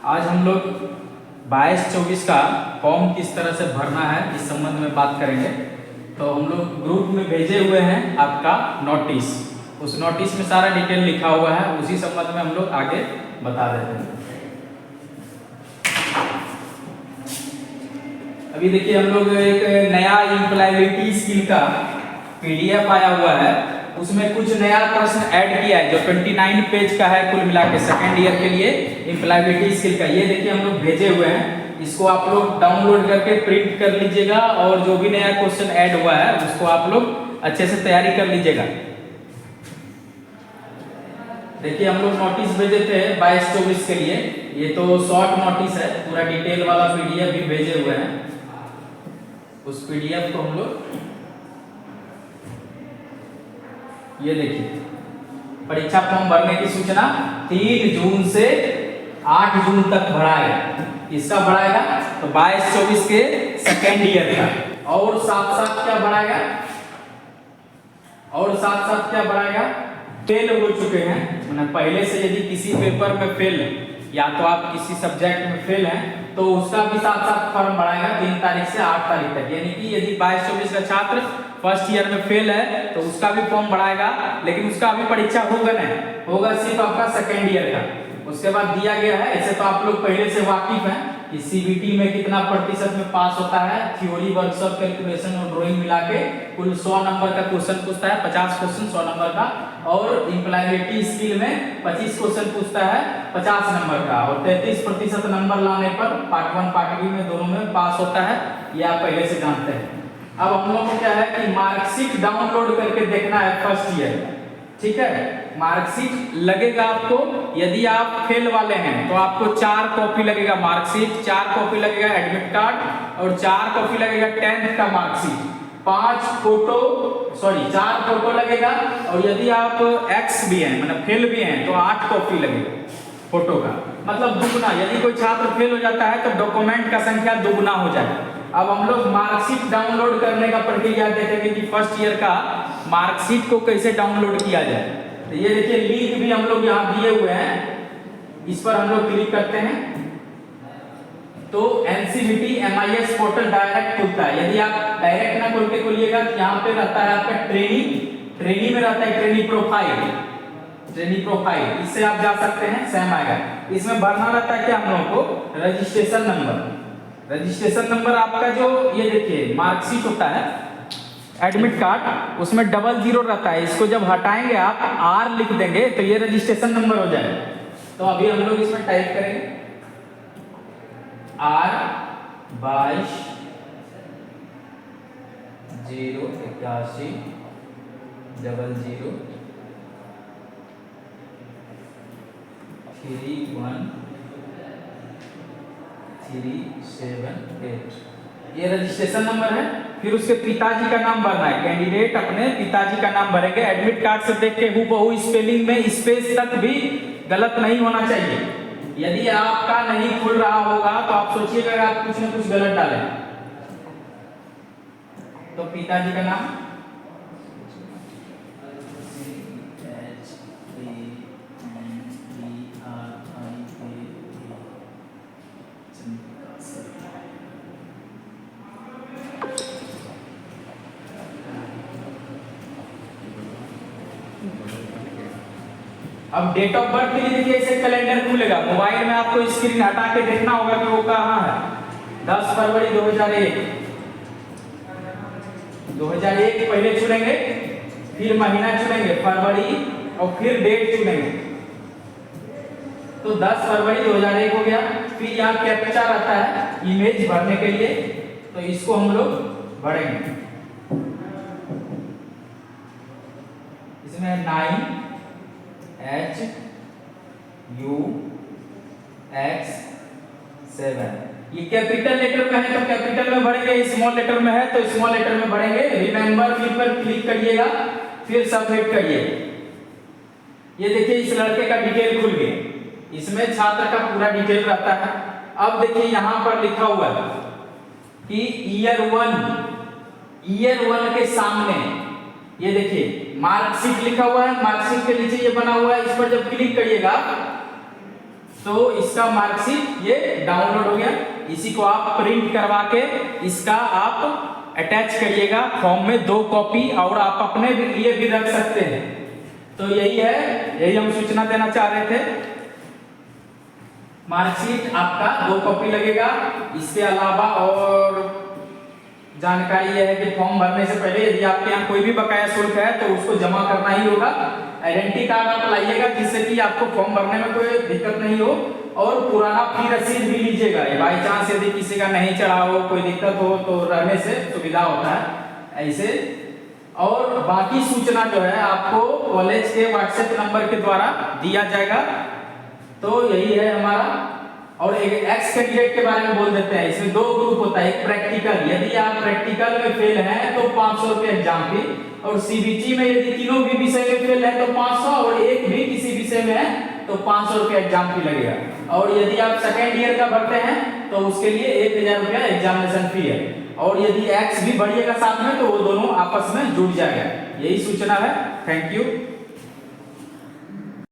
आज हम लोग 22-24 का फॉर्म किस तरह से भरना है इस संबंध में बात करेंगे। तो हम लोग ग्रुप में भेजे हुए हैं आपका नोटिस, उस नोटिस में सारा डिटेल लिखा हुआ है, उसी संबंध में हम लोग आगे बता देते हैं। अभी देखिए हम लोग एक नया एम्प्लॉयबिलिटी स्किल का PDF आया हुआ है, उसमें कुछ नया प्रश्न ऐड किया है जो 29 पेज का है कुल मिला के सेकेंड ईयर के लिए एम्प्लॉयबिलिटी स्किल का। ये देखिए हम लोग भेजे हुए हैं, इसको आप लोग डाउनलोड करके प्रिंट कर लीजिएगा और जो भी नया क्वेश्चन ऐड हुआ है उसको आप लोग अच्छे से तैयारी कर लीजिएगा। देखिए हम लोग नोटिस भेजे थे 22-24 के लिए, ये तो शॉर्ट नोटिस है, पूरा डिटेल वाला PDF भी भेजे हुए हैं। उस PDF को हम लोग ये देखिए, परीक्षा फॉर्म भरने की सूचना 3 जून से 8 जून तक बढ़ाएगा। किसका बढ़ाएगा? तो 22-24 के सेकेंड ईयर का। और साथ साथ क्या बढ़ाएगा? और साथ साथ क्या बढ़ाएगा? फेल हो चुके हैं, मतलब पहले से यदि किसी पेपर में फेल है या तो आप किसी सब्जेक्ट में फेल हैं तो उसका भी साथ साथ फॉर्म बढ़ाएगा 3 तारीख से 8 तारीख तक। यानी कि यदि 22-24 का छात्र फर्स्ट ईयर में फेल है तो उसका भी फॉर्म बढ़ाएगा, लेकिन उसका अभी परीक्षा होगा नहीं, होगा सिर्फ आपका सेकेंड ईयर का। उसके बाद दिया गया है, ऐसे तो आप लोग पहले से वाकिफ हैं कि CBT में कितना प्रतिशत में पास होता है, थ्योरी वर्कशॉप कैलकुलेशन और ड्राइंग मिला के कुल 100 नंबर का क्वेश्चन पूछता है, 50 क्वेश्चन 100 नंबर का, और एम्प्लॉयबिलिटी स्किल में 25 क्वेश्चन पूछता है 50 नंबर का, और 33% नंबर लाने पर पार्ट 1 पार्ट 2 में दोनों में पास होता है, ये आप पहले से जानते हैं। अब हम लोग को क्या है कि मार्कशीट डाउनलोड करके देखना है फर्स्ट ईयर, ठीक है। मार्कशीट लगेगा आपको, यदि आप फेल वाले हैं तो आपको 4 कॉपी लगेगा मार्कशीट, 4 कॉपी लगेगा एडमिट कार्ड और 4 कॉपी लगेगा 10th का मार्कशीट, 4 फोटो लगेगा, और यदि आप एक्स भी हैं मतलब फेल भी हैं तो 8 कॉपी लगेगा फोटो का, मतलब दुगना। यदि कोई छात्र फेल हो जाता है तो डॉक्यूमेंट का संख्या दुगना हो जाए। अब हम लोग मार्कशीट डाउनलोड करने का प्रक्रिया देखेंगे कि फर्स्ट ईयर का मार्कशीट को कैसे डाउनलोड किया जाए। तो ये देखिए लिंक भी हम लोग यहाँ दिए हुए हैं, इस पर हम लोग क्लिक करते हैं तो NCVT MIS पोर्टल डायरेक्ट खुलता है। यदि आप डायरेक्ट ना खोल के खोलिएगा तो यहाँ पे रहता है आपका ट्रेनिंग में रहता है ट्रेनिंग प्रोफाइल, इससे आप जा सकते हैं, सेम आएगा। इसमें भरना रहता है क्या हम लोगों को? रजिस्ट्रेशन नंबर आपका जो ये देखिए मार्कशीट होता है एडमिट कार्ड, उसमें 00 रहता है, इसको जब हटाएंगे आप R लिख देंगे तो ये रजिस्ट्रेशन नंबर हो जाएगा। तो अभी हम लोग इसमें टाइप करेंगे R22 081 00 31378, ये रजिस्ट्रेशन नंबर है। फिर उसके पिताजी का नाम भरना है, कैंडिडेट अपने पिताजी का नाम भरेंगे। एडमिट कार्ड से देख के हूबहू स्पेलिंग में स्पेस तक भी गलत नहीं होना चाहिए। यदि आपका नहीं खुल रहा होगा तो आप सोचिएगा आप कुछ न कुछ गलत डालें। तो पिताजी का नाम अब डेट ऑफ बर्थ के लिए देखिए ऐसे कैलेंडर खुलेगा, मोबाइल में आपको स्क्रीन हटा के देखना होगा कि वो कहाँ है। 10 फरवरी 2001 पहले चुनेंगे, फिर महीना चुनेंगे फरवरी, और फिर डेट चुनेंगे। तो 10 फरवरी 2001 हो गया। फिर यहाँ कैप्चा रहता है इमेज भरने के लिए, तो इसको हम लोग भरेंगे। इसमें 9HUX7, ये कैपिटल लेटर में है तो कैपिटल में भरेंगे, स्मॉल लेटर में है तो स्मॉल लेटर में भरेंगे। रिमेंबर मी पर क्लिक करिएगा, फिर सबमिट करिए। ये देखिए इस लड़के का डिटेल खुल गया, इसमें छात्र का पूरा डिटेल रहता है। अब देखिए यहाँ पर लिखा हुआ है कि ईयर 1 के सामने ये देखिए मार्कशीट लिखा हुआ है, मार्कशीट के नीचे ये बना हुआ है, इस पर जब क्लिक करिएगा तो इसका मार्कशीट ये डाउनलोड हो गया। इसी को आप प्रिंट करवा के इसका आप अटैच करिएगा फॉर्म में 2 कॉपी, और आप अपने लिए भी रख सकते हैं। तो यही है, यही हम सूचना देना चाह रहे थे। मार्कशीट आपका 2 कॉपी लगेगा। इसके अलावा और जानकारी यह है कि फॉर्म भरने से पहले यदि आपके यहाँ कोई भी बकाया शुल्क है तो उसको जमा करना ही होगा। आइडेंटिटी कार्ड आप लाइएगा जिससे कि आपको फॉर्म भरने में कोई दिक्कत नहीं हो, और पुराना फी रसीद भी लीजिएगा। बाई चांस यदि किसी का नहीं चढ़ा हो, कोई दिक्कत हो तो रहने से सुविधा होता है ऐसे। और बाकी सूचना जो है आपको कॉलेज के व्हाट्सएप नंबर के द्वारा दिया जाएगा। तो यही है हमारा। और एक एक्स कैंडिडेट के बारे में बोल देते हैं। इसमें 2 ग्रुप होता है, एक प्रैक्टिकल, यदि आप प्रैक्टिकल में फेल हैं तो 500 रुपये एग्जाम फी, और सीबीटी में यदि तीनों भी विषय में फेल है तो 500, और एक भी किसी विषय में है तो 500 रुपये एग्जाम फी लगेगा। और यदि आप सेकेंड ईयर का भरते हैं तो उसके लिए 1000 रुपया एग्जामिनेशन फी है। और यदि एक्स भी बढ़िएगा साथ में तो वो दोनों आपस में जुड़ जाएगा। यही सूचना है। Thank you.